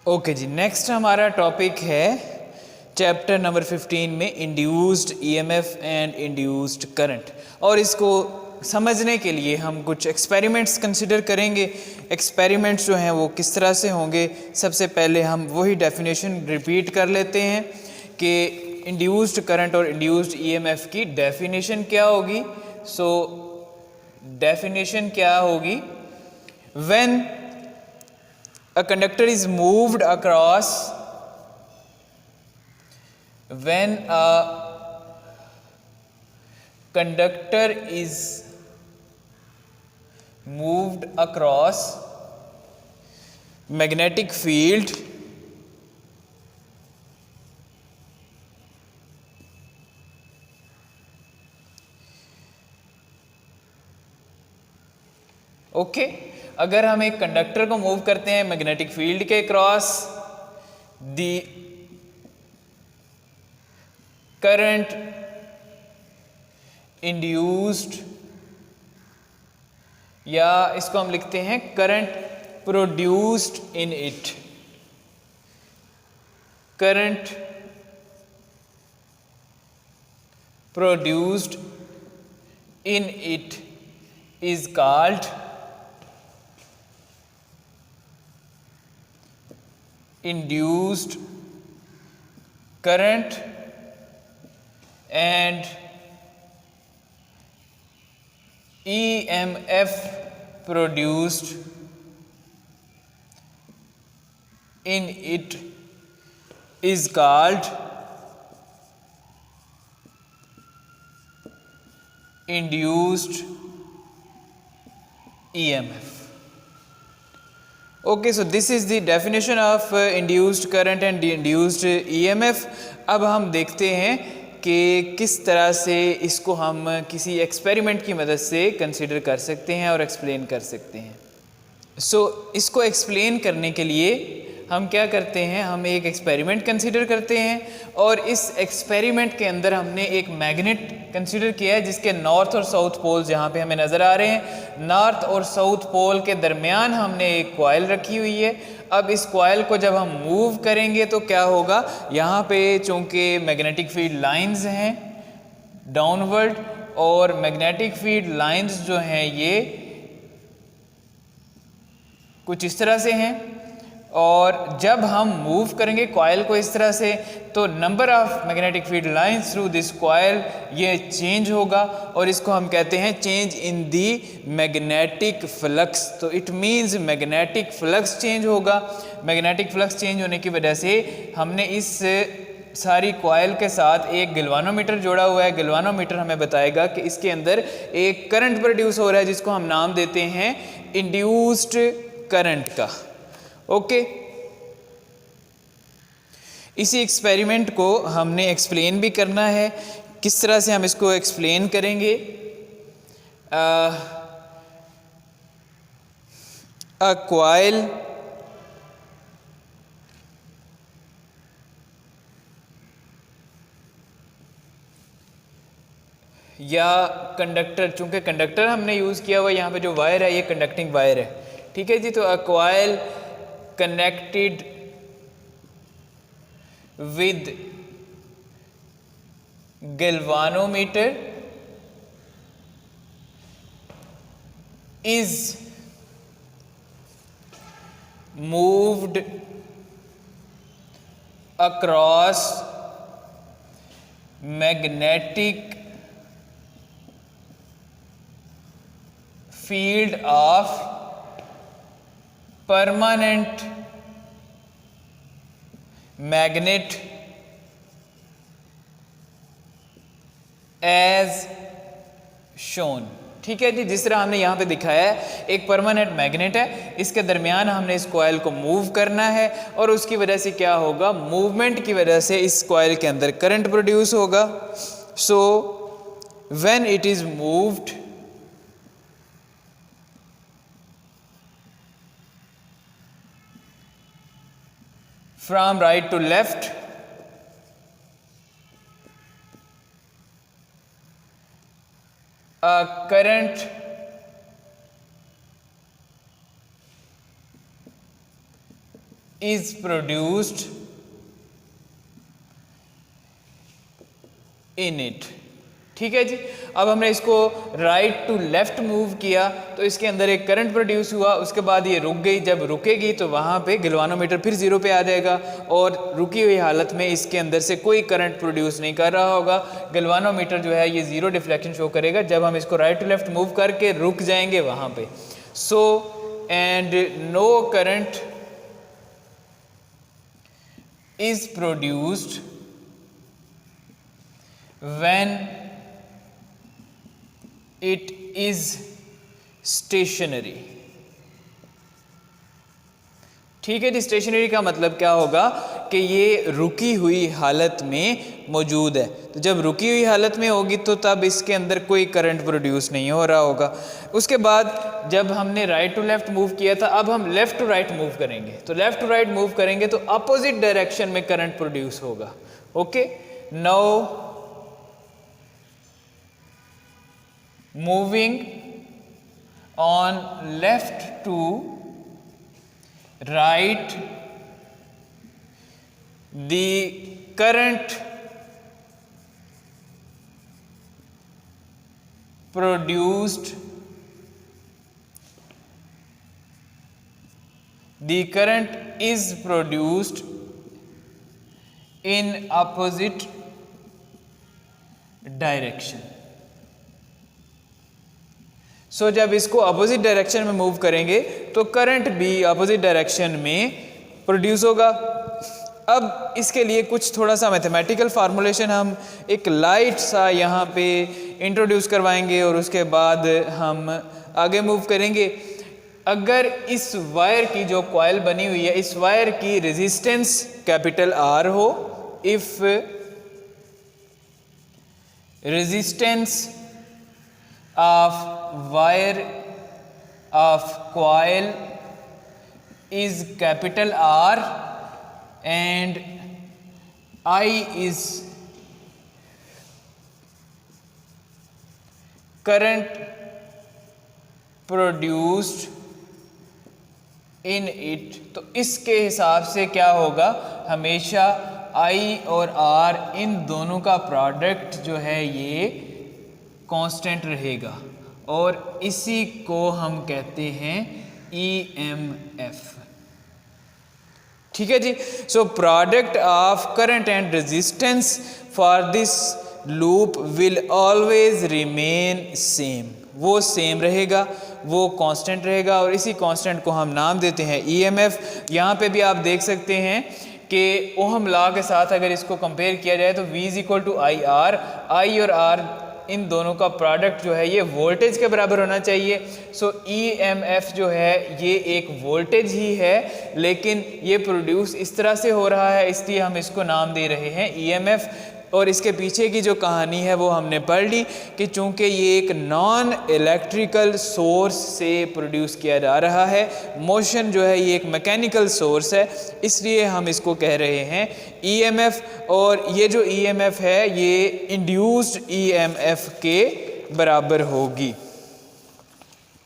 Okay जी, next हमारा topic है chapter number 15 में induced EMF and induced current. और इसको समझने के लिए हम कुछ एक्सपेरिमेंट्स कंसिडर करेंगे। एक्सपेरिमेंट्स जो हैं वो किस तरह से होंगे, सबसे पहले हम वही डेफिनेशन रिपीट कर लेते हैं कि इंड्यूस्ड करंट और इंड्यूस्ड ईएमएफ की डेफिनेशन क्या होगी। सो डेफिनेशन क्या होगी, when a conductor is moved across, when a conductor is moved across magnetic field okay अगर हम एक कंडक्टर को मूव करते हैं मैग्नेटिक फील्ड के क्रॉस, दी करंट इंड्यूस्ड, या इसको हम लिखते हैं current produced in it, current produced in it is called induced current, and EMF produced in it is called induced EMF. Okay, so this is the definition of induced current and induced EMF. अब हम देखते हैं कि किस तरह से इसको हम किसी एक्सपेरिमेंट की मदद से कंसिडर कर सकते हैं और एक्सप्लेन कर सकते हैं। इसको एक्सप्लेन करने के लिए हम क्या करते हैं, हम एक एक्सपेरिमेंट कंसिडर करते हैं और इस एक्सपेरिमेंट के अंदर हमने एक मैग्नेट कंसिडर किया है जिसके नॉर्थ और साउथ पोल्स यहाँ पे हमें नज़र आ रहे हैं। नॉर्थ और साउथ पोल के दरमियान हमने एक कॉइल रखी हुई है। अब इस कॉइल को जब हम मूव करेंगे तो क्या होगा, यहाँ पे चूँकि मैग्नेटिक फील्ड लाइंस हैं डाउनवर्ड, और मैग्नेटिक फील्ड लाइंस जो हैं ये कुछ इस तरह से हैं, और जब हम मूव करेंगे कॉइल को इस तरह से तो number of magnetic field lines through this coil ये चेंज होगा, और इसको हम कहते हैं change in the magnetic flux. तो it means magnetic flux change होगा। मैग्नेटिक फ्लक्स चेंज होने की वजह से हमने इस सारी कॉइल के साथ एक गैल्वानोमीटर जोड़ा हुआ है। गैल्वानोमीटर हमें बताएगा कि इसके अंदर एक करंट प्रोड्यूस हो रहा है जिसको हम नाम देते हैं इंड्यूस्ड करंट का। ओके, इसी एक्सपेरिमेंट को हमने एक्सप्लेन भी करना है। किस तरह से हम इसको एक्सप्लेन करेंगे, अ कॉइल या कंडक्टर, चूंकि कंडक्टर हमने यूज़ किया हुआ, यहाँ पे जो वायर है ये कंडक्टिंग वायर है, ठीक है जी। तो a coil connected with galvanometer is moved across magnetic field of permanent magnet as shown, ठीक है जी। जिस तरह हमने यहाँ पे दिखाया है, एक परमानेंट मैग्नेट है, इसके दरमियान हमने इस कॉइल को मूव करना है, और उसकी वजह से क्या होगा, मूवमेंट की वजह से इस कॉइल के अंदर करंट प्रोड्यूस होगा। So when it is moved from right to left, a current is produced in it। ठीक है जी। अब हमने इसको राइट टू लेफ्ट मूव किया तो इसके अंदर एक करंट प्रोड्यूस हुआ, उसके बाद ये रुक गई। जब रुकेगी तो वहाँ पे गैल्वानोमीटर फिर जीरो पे आ जाएगा और रुकी हुई हालत में इसके अंदर से कोई करंट प्रोड्यूस नहीं कर रहा होगा। गैल्वानोमीटर जो है ये जीरो डिफ्लेक्शन शो करेगा जब हम इसको राइट टू लेफ्ट मूव करके रुक जाएंगे वहाँ पे। So and no current is produced when it is stationary। ठीक है जी। स्टेशनरी का मतलब क्या होगा कि ये रुकी हुई हालत में मौजूद है। तो जब रुकी हुई हालत में होगी तो तब इसके अंदर कोई करंट प्रोड्यूस नहीं हो रहा होगा। उसके बाद जब हमने राइट टू लेफ्ट मूव किया था, अब हम लेफ्ट टू राइट मूव करेंगे। तो लेफ्ट टू राइट मूव करेंगे तो अपोजिट डायरेक्शन में करंट प्रोड्यूस होगा। Okay, now moving on left to right, the current produced is produced in opposite direction। सो जब इसको अपोजिट डायरेक्शन में मूव करेंगे तो करंट भी अपोजिट डायरेक्शन में प्रोड्यूस होगा। अब इसके लिए कुछ थोड़ा सा मैथमेटिकल फार्मूलेशन हम एक लाइट सा यहाँ पे इंट्रोड्यूस करवाएंगे और उसके बाद हम आगे मूव करेंगे। अगर इस वायर की जो कॉइल बनी हुई है, इस वायर की रेजिस्टेंस कैपिटल R हो, if resistance of wire of coil is capital R and I is current produced in it, तो इसके हिसाब से क्या होगा, हमेशा I और R इन दोनों का प्रोडक्ट जो है ये कांस्टेंट रहेगा और इसी को हम कहते हैं EMF। ठीक है जी। So product of current and resistance for this loop will always remain same. वो सेम रहेगा, वो कांस्टेंट रहेगा और इसी कांस्टेंट को हम नाम देते हैं EMF। यहाँ पे भी आप देख सकते हैं कि ओहम लॉ के साथ अगर इसको कंपेयर किया जाए तो V is equal to IR, I और R इन दोनों का प्रोडक्ट जो है ये वोल्टेज के बराबर होना चाहिए। सो EMF जो है ये एक वोल्टेज ही है, लेकिन ये प्रोड्यूस इस तरह से हो रहा है, इसलिए हम इसको नाम दे रहे हैं EMF। और इसके पीछे की जो कहानी है वो हमने पढ़ ली कि चूंकि ये एक नॉन इलेक्ट्रिकल सोर्स से प्रोड्यूस किया जा रहा है, मोशन जो है ये एक मैकेनिकल सोर्स है, इसलिए हम इसको कह रहे हैं EMF। और ये जो EMF है ये इंड्यूस्ड EMF के बराबर होगी।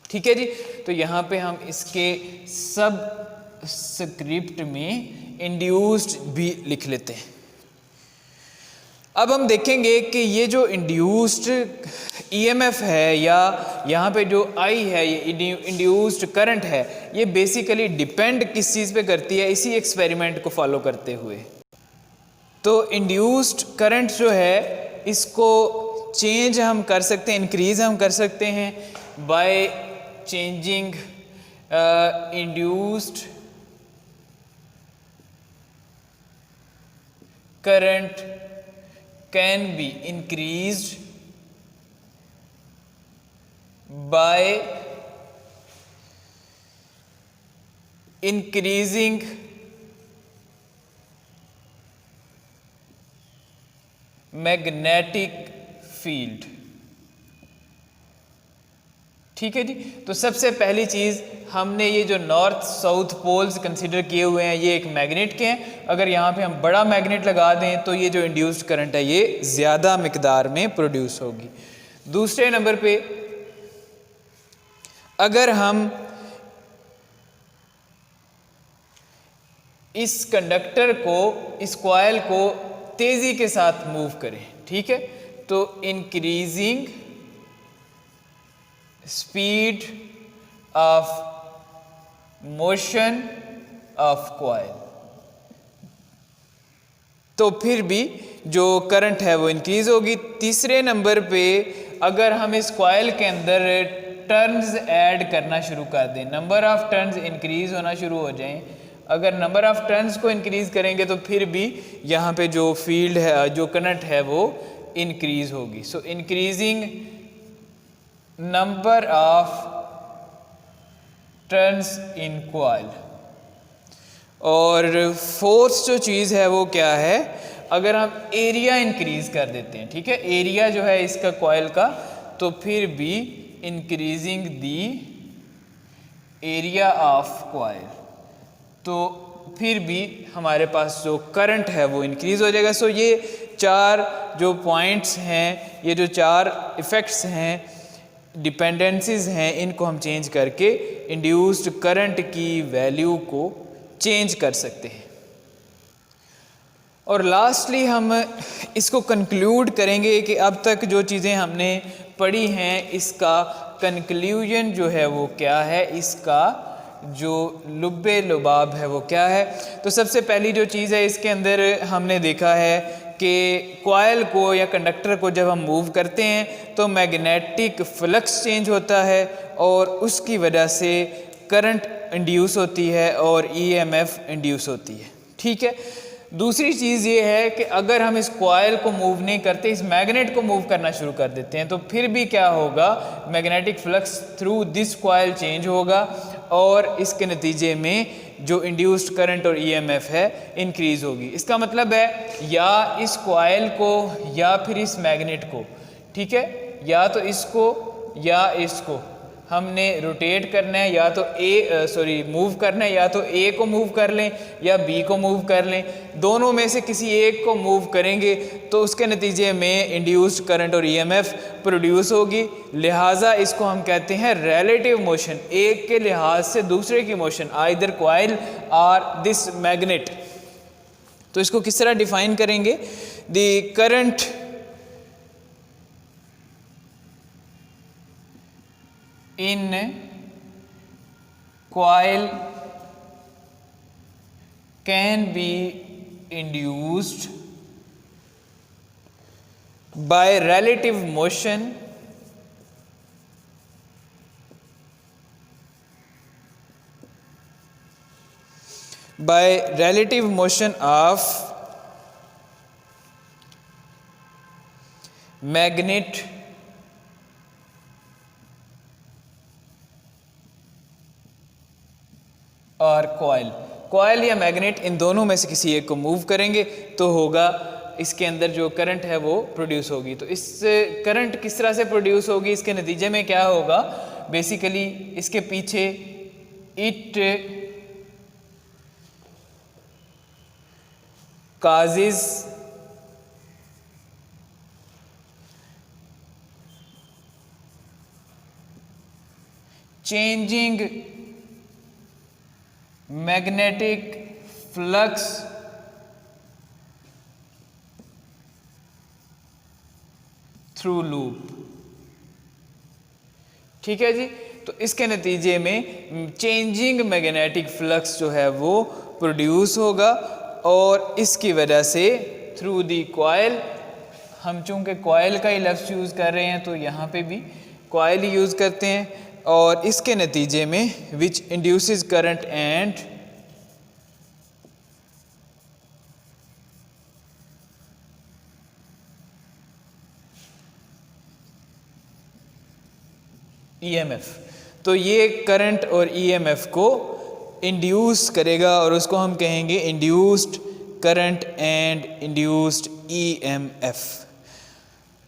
ठीक है जी। तो यहाँ पे हम इसके सब स्क्रिप्ट में इंड्यूस्ड भी लिख लेते हैं। अब हम देखेंगे कि ये जो इंड्यूस्ड EMF है या यहाँ पे जो I है, ये इंड्यूस्ड करंट है, ये बेसिकली डिपेंड किस चीज़ पे करती है, इसी एक्सपेरिमेंट को फॉलो करते हुए। तो इंड्यूस्ड करंट जो है इसको चेंज हम कर सकते हैं, इंक्रीज हम कर सकते हैं by changing induced current can be increased by increasing magnetic field। ठीक है जी। तो सबसे पहली चीज़ हमने ये जो नॉर्थ साउथ पोल्स कंसिडर किए हुए हैं ये एक मैग्नेट के हैं। अगर यहाँ पे हम बड़ा मैग्नेट लगा दें तो ये जो इंड्यूस्ड करंट है ये ज़्यादा मिकदार में प्रोड्यूस होगी। दूसरे नंबर पे अगर हम इस कंडक्टर को, इस कॉइल को तेजी के साथ मूव करें, ठीक है। तो increasing speed of motion of coil, तो फिर भी जो करंट है वो इंक्रीज होगी। तीसरे नंबर पे अगर हम इस कॉइल के अंदर टर्न्स ऐड करना शुरू कर दें, नंबर ऑफ टर्न्स इंक्रीज होना शुरू हो जाएं, अगर नंबर ऑफ टर्न्स को इंक्रीज करेंगे तो फिर भी यहाँ पे जो फील्ड है, जो करंट है वो इंक्रीज होगी। सो increasing number of turns in coil. और फोर्थ जो चीज़ है वो क्या है, अगर हम एरिया इंक्रीज कर देते हैं, ठीक है, एरिया जो है इसका कॉइल का, तो फिर भी increasing the area of coil, तो फिर भी हमारे पास जो करंट है वो इंक्रीज हो जाएगा। सो ये चार जो पॉइंट्स हैं, ये जो चार इफ़ेक्ट्स हैं, डिपेंडेंसीज हैं, इनको हम चेंज करके इंड्यूस्ड करंट की वैल्यू को चेंज कर सकते हैं। और लास्टली हम इसको कंक्लूड करेंगे कि अब तक जो चीज़ें हमने पढ़ी हैं इसका कंक्लूजन जो है वो क्या है, इसका जो लुब्बे लुबाब है वो क्या है। तो सबसे पहली जो चीज़ है इसके अंदर हमने देखा है कि कॉइल को या कंडक्टर को जब हम मूव करते हैं तो मैग्नेटिक फ्लक्स चेंज होता है और उसकी वजह से करंट इंड्यूस होती है और ईएमएफ इंड्यूस होती है, ठीक है। दूसरी चीज़ ये है कि अगर हम इस कॉइल को मूव नहीं करते, इस मैग्नेट को मूव करना शुरू कर देते हैं, तो फिर भी क्या होगा, magnetic flux through this coil change होगा और इसके नतीजे में जो इंड्यूस्ड करंट और ईएमएफ है इंक्रीज़ होगी। इसका मतलब है या इस कॉइल को या फिर इस मैग्नेट को, ठीक है, या तो इसको या इसको हमने रोटेट करना है, या तो मूव करना है, या तो ए को मूव कर लें या बी को मूव कर लें, दोनों में से किसी एक को मूव करेंगे तो उसके नतीजे में इंड्यूस्ड करंट और ईएमएफ प्रोड्यूस होगी। लिहाजा इसको हम कहते हैं रिलेटिव मोशन, एक के लिहाज से दूसरे की मोशन, आइदर कॉइल और दिस मैग्नेट। तो इसको किस तरह डिफाइन करेंगे, the current in coil can be induced by relative motion of magnet और कॉइल या मैग्नेट, इन दोनों में से किसी एक को मूव करेंगे तो होगा इसके अंदर जो करंट है वो प्रोड्यूस होगी। तो इस करंट किस तरह से प्रोड्यूस होगी, इसके नतीजे में क्या होगा, बेसिकली इसके पीछे it causes changing magnetic flux through loop, ठीक है जी। तो इसके नतीजे में चेंजिंग मैग्नेटिक फ्लक्स जो है वो प्रोड्यूस होगा और इसकी वजह से थ्रू दी कॉइल, हम चूंकि कॉइल का ही लफ्ज़ यूज़ कर रहे हैं तो यहाँ पे भी कॉइल ही यूज़ करते हैं, और इसके नतीजे में विच इंड्यूसेस करंट एंड ईएमएफ, तो ये करंट और ईएमएफ को इंड्यूस करेगा और उसको हम कहेंगे induced current and induced EMF.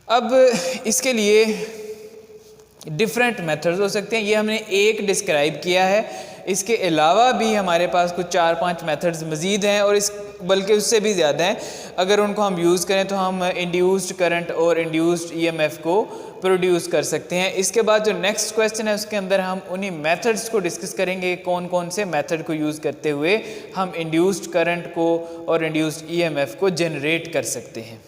अब इसके लिए डिफरेंट मेथड्स हो सकते हैं, ये हमने एक डिस्क्राइब किया है, इसके अलावा भी हमारे पास कुछ 4-5 मेथड्स मज़ीद हैं और बल्कि उससे भी ज़्यादा हैं। अगर उनको हम यूज़ करें तो हम इंड्यूस्ड करंट और इंड्यूस्ड ईएमएफ को प्रोड्यूस कर सकते हैं। इसके बाद जो नेक्स्ट क्वेश्चन है उसके अंदर हम उन्हीं मेथड्स को डिस्कस करेंगे, कौन कौन से मेथड को यूज़ करते हुए हम इंड्यूस्ड करंट को और इंड्यूस्ड ईएमएफ को जनरेट कर सकते हैं।